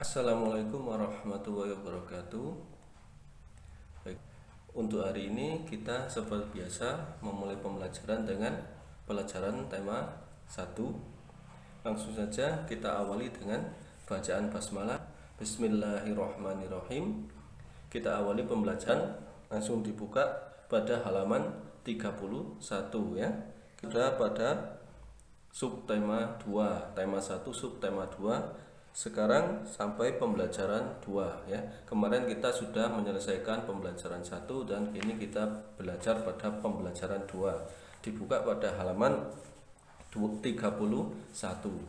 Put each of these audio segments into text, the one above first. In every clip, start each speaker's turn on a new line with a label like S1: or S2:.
S1: Assalamualaikum warahmatullahi wabarakatuh. Baik, untuk hari ini kita seperti biasa memulai pembelajaran dengan pelajaran tema 1. Langsung saja kita awali dengan bacaan basmalah. Bismillahirrahmanirrahim. Kita awali pembelajaran, langsung dibuka pada halaman 31 ya. Kita pada subtema 2, tema 1 subtema 2. Sekarang sampai pembelajaran 2 ya. Kemarin kita sudah menyelesaikan pembelajaran 1 dan kini kita belajar pada pembelajaran 2. Dibuka pada halaman 31.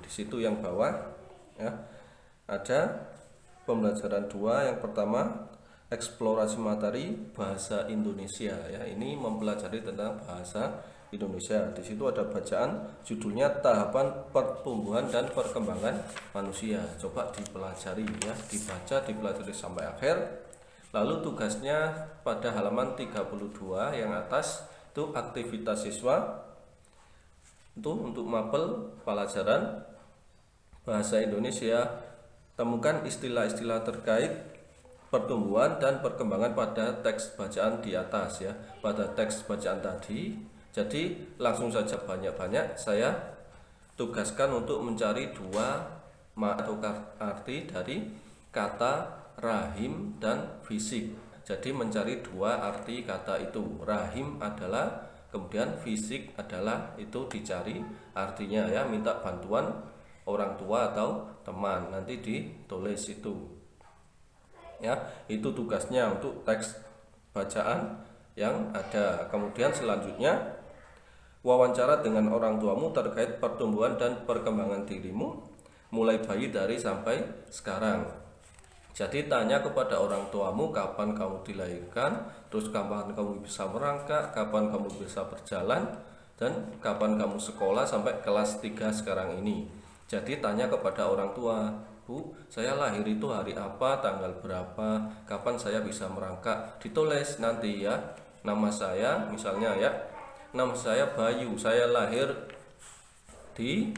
S1: Di situ yang bawah ya. Ada pembelajaran 2 yang pertama, eksplorasi materi bahasa Indonesia ya. Ini mempelajari tentang bahasa Indonesia. Di situ ada bacaan judulnya tahapan pertumbuhan dan perkembangan manusia. Coba dipelajari ya, dibaca, dipelajari sampai akhir. Lalu tugasnya pada halaman 32 yang atas itu aktivitas siswa itu untuk mapel pelajaran bahasa Indonesia. Temukan istilah-istilah terkait pertumbuhan dan perkembangan pada teks bacaan di atas ya, pada teks bacaan tadi. Jadi langsung saja banyak-banyak saya tugaskan untuk mencari dua atau arti dari kata rahim dan fisik. Jadi mencari dua arti kata itu. Rahim adalah, kemudian fisik adalah, itu dicari artinya ya, minta bantuan orang tua atau teman. Nanti ditulis itu. Ya, itu tugasnya untuk teks bacaan yang ada. Kemudian selanjutnya wawancara dengan orang tuamu terkait pertumbuhan dan perkembangan dirimu mulai bayi dari sampai sekarang. Jadi tanya kepada orang tuamu kapan kamu dilahirkan, terus kapan kamu bisa merangkak, kapan kamu bisa berjalan, dan kapan kamu sekolah sampai kelas 3 sekarang ini. Jadi tanya kepada orang tua, Bu, saya lahir itu hari apa, tanggal berapa, kapan saya bisa merangkak. Ditulis nanti ya, nama saya misalnya ya, nama saya Bayu, saya lahir di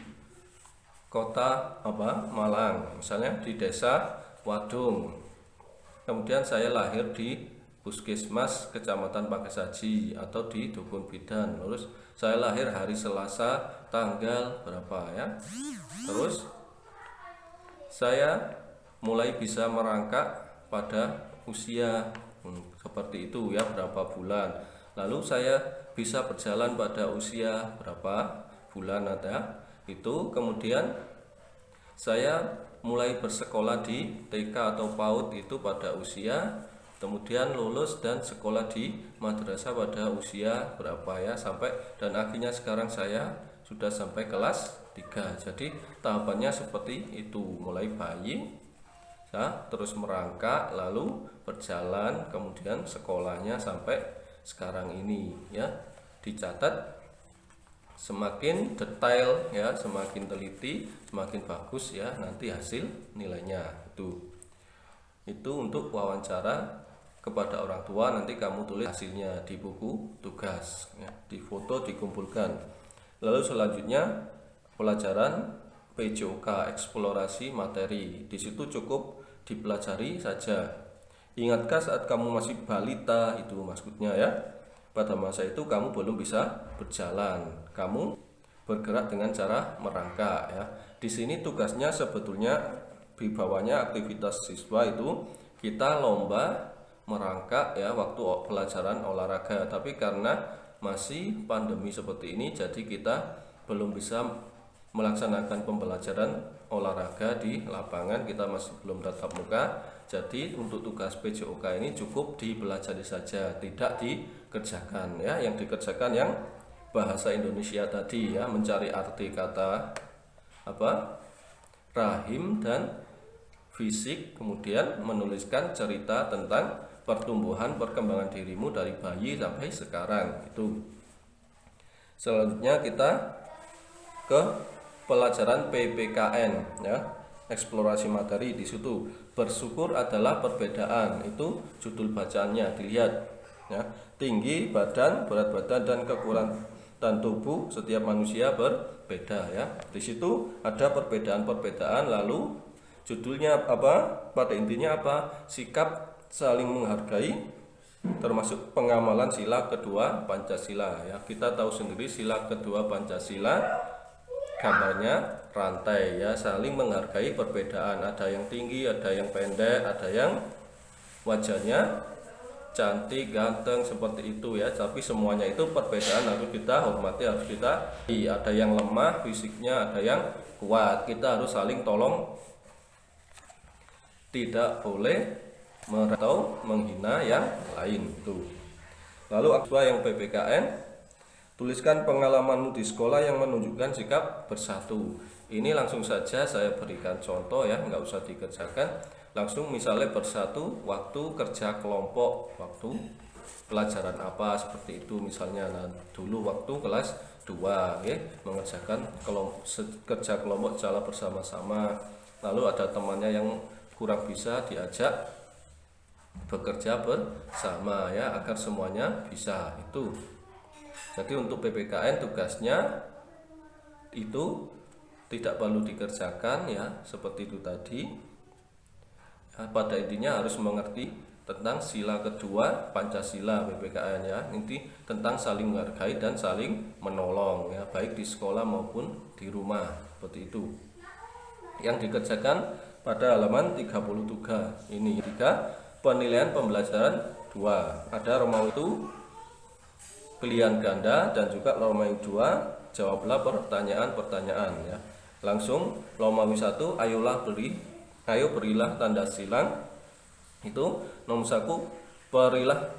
S1: kota Malang, misalnya di desa Wadung. Kemudian saya lahir di Puskesmas Kecamatan Pakesaji atau di Dukun Bidan. Terus saya lahir hari Selasa tanggal berapa ya. Terus saya mulai bisa merangkak pada usia seperti itu ya, berapa bulan. Lalu saya bisa berjalan pada usia berapa bulan ada itu. Kemudian saya mulai bersekolah di TK atau PAUD itu pada usia, kemudian lulus dan sekolah di madrasah pada usia berapa ya, sampai dan akhirnya sekarang saya sudah sampai kelas 3. Jadi tahapannya seperti itu, mulai bayi ya, terus merangkak, lalu berjalan, kemudian sekolahnya sampai sekarang ini ya. Dicatat, semakin detail ya, semakin teliti, semakin bagus ya nanti hasil nilainya. Itu untuk wawancara kepada orang tua. Nanti kamu tulis hasilnya di buku tugas ya, di foto, dikumpulkan. Lalu selanjutnya pelajaran PJOK, eksplorasi materi. Di situ cukup dipelajari saja. Ingatkah saat kamu masih balita, itu maksudnya ya, pada masa itu kamu belum bisa berjalan, kamu bergerak dengan cara merangkak ya. Di sini tugasnya sebetulnya di bawahnya aktivitas siswa itu kita lomba merangkak ya waktu pelajaran olahraga. Tapi karena masih pandemi seperti ini, jadi kita belum bisa melaksanakan pembelajaran olahraga di lapangan, kita masih belum tatap muka. Jadi untuk tugas PJOK ini cukup dipelajari saja, tidak dikerjakan ya. Yang dikerjakan yang bahasa Indonesia tadi ya, mencari arti kata rahim dan fisik, kemudian menuliskan cerita tentang pertumbuhan perkembangan dirimu dari bayi sampai sekarang. Itu selanjutnya kita ke pelajaran PPKN ya, eksplorasi materi. Di situ bersyukur adalah perbedaan, itu judul bacaannya, dilihat ya. Tinggi badan, berat badan, dan kekuatan tubuh setiap manusia berbeda ya. Di situ ada perbedaan-perbedaan, lalu Judulnya apa? Pada intinya apa? Sikap saling menghargai termasuk pengamalan sila kedua Pancasila ya. Kita tahu sendiri sila kedua Pancasila gambarnya rantai ya, saling menghargai perbedaan. Ada yang tinggi, ada yang pendek, ada yang wajahnya cantik, ganteng seperti itu ya. Tapi semuanya itu perbedaan harus kita hormati, harus kita. Ada yang lemah fisiknya, ada yang kuat. Kita harus saling tolong, tidak boleh atau menghina yang lain itu. Lalu aktua yang PPKN, tuliskan pengalamanmu di sekolah yang menunjukkan sikap bersatu. Ini langsung saja saya berikan contoh ya, nggak usah dikerjakan. Langsung misalnya bersatu waktu kerja kelompok, waktu pelajaran apa seperti itu misalnya. Nah, dulu waktu kelas 2 ya, mengerjakan kerja kelompok secara bersama-sama. Lalu ada temannya yang kurang bisa, diajak bekerja bersama ya, agar semuanya bisa itu. Jadi untuk PPKN tugasnya itu tidak perlu dikerjakan ya, seperti itu tadi ya, pada intinya harus mengerti tentang sila kedua Pancasila PPKN ya, inti tentang saling menghargai dan saling menolong ya, baik di sekolah maupun di rumah, seperti itu yang dikerjakan pada halaman 33. Ini 3 penilaian pembelajaran 2. Ada Romawi 1 pilihan ganda dan juga Romawi 2 jawablah pertanyaan-pertanyaan ya. Langsung Romawi 1 ayo berilah tanda silang. Itu nomor 1,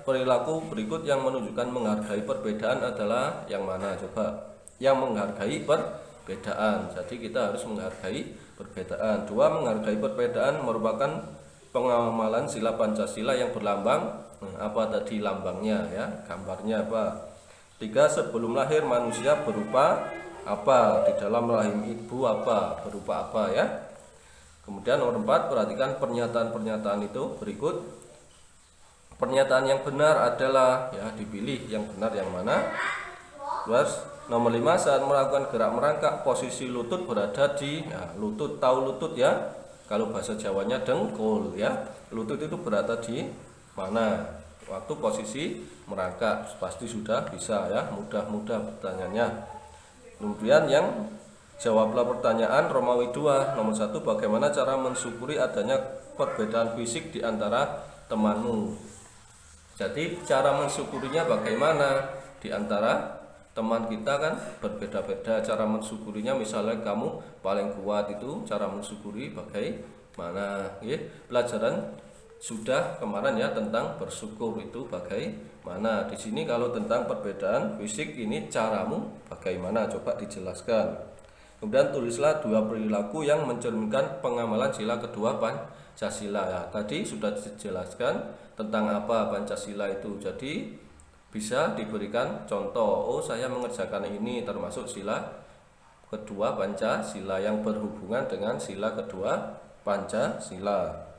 S1: perilaku berikut yang menunjukkan menghargai perbedaan adalah yang mana? Coba. Yang menghargai perbedaan. Jadi kita harus menghargai perbedaan. 2, menghargai perbedaan merupakan pengamalan sila Pancasila yang berlambang apa tadi lambangnya ya, gambarnya apa. 3, sebelum lahir manusia berupa apa, di dalam rahim ibu apa, berupa apa ya. Kemudian nomor 4, perhatikan pernyataan-pernyataan itu berikut. Pernyataan yang benar adalah ya, dipilih yang benar yang mana. Terus nomor 5, saat melakukan gerak merangkak posisi lutut berada di ya, lutut, tahu lutut ya, kalau bahasa Jawanya dengkul ya. Lutut itu berada di mana waktu posisi merangkak? Pasti sudah bisa ya, mudah-mudah pertanyaannya. Kemudian yang jawablah pertanyaan Romawi 2 nomor 1, bagaimana cara mensyukuri adanya perbedaan fisik di antara temanmu. Jadi cara mensyukurinya bagaimana? Di antara teman kita kan berbeda-beda cara mensyukurinya. Misalnya kamu paling kuat, itu cara mensyukuri bagaimana ya. Pelajaran sudah kemarin ya tentang bersyukur itu bagaimana. Di sini kalau tentang perbedaan fisik ini caramu bagaimana, coba dijelaskan. Kemudian tulislah 2 perilaku yang mencerminkan pengamalan sila kedua Pancasila ya. Tadi sudah dijelaskan tentang apa Pancasila itu. Jadi bisa diberikan contoh, oh saya mengerjakan ini termasuk sila kedua Pancasila yang berhubungan dengan sila kedua Pancasila.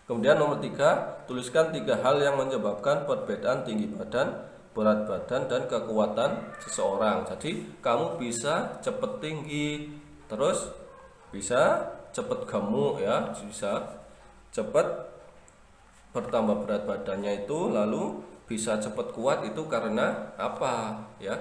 S1: Kemudian nomor 3, tuliskan 3 hal yang menyebabkan perbedaan tinggi badan, berat badan, dan kekuatan seseorang. Jadi kamu bisa cepat tinggi, terus bisa cepat gemuk ya, bisa cepat bertambah berat badannya itu, lalu bisa cepat kuat itu karena apa ya?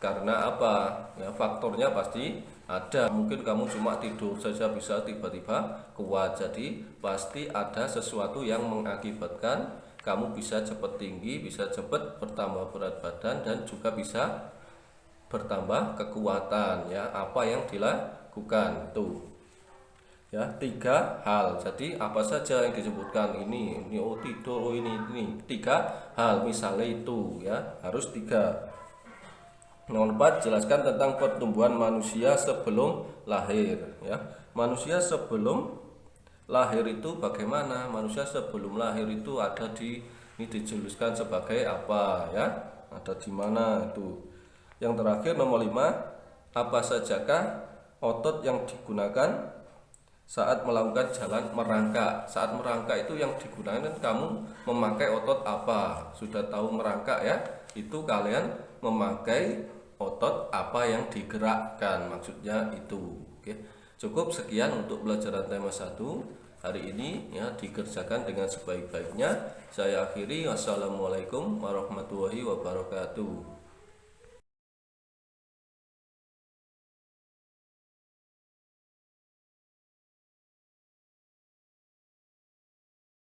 S1: Karena apa ya, faktornya pasti ada. Mungkin kamu cuma tidur saja bisa tiba-tiba kuat. Jadi pasti ada sesuatu yang mengakibatkan kamu bisa cepat tinggi, bisa cepat bertambah berat badan, dan juga bisa bertambah kekuatan ya. Apa yang dilakukan tuh ya, 3 hal. Jadi apa saja yang disebutkan ini oh tidur, oh ini 3 hal misalnya itu ya, harus 3. Nomor 4, jelaskan tentang pertumbuhan manusia sebelum lahir ya. Manusia sebelum lahir itu bagaimana? Manusia sebelum lahir itu ada di, ini dijelaskan sebagai apa ya? Ada di mana itu. Yang terakhir nomor 5, apa sajakah otot yang digunakan saat melakukan jalan merangkak? Saat merangkak itu yang digunakan kamu memakai otot apa? Sudah tahu merangkak ya? Itu kalian memakai otot apa yang digerakkan, maksudnya itu. Oke. Cukup sekian untuk pelajaran tema 1 hari ini ya, dikerjakan dengan sebaik-baiknya. Saya akhiri, wassalamualaikum warahmatullahi wabarakatuh.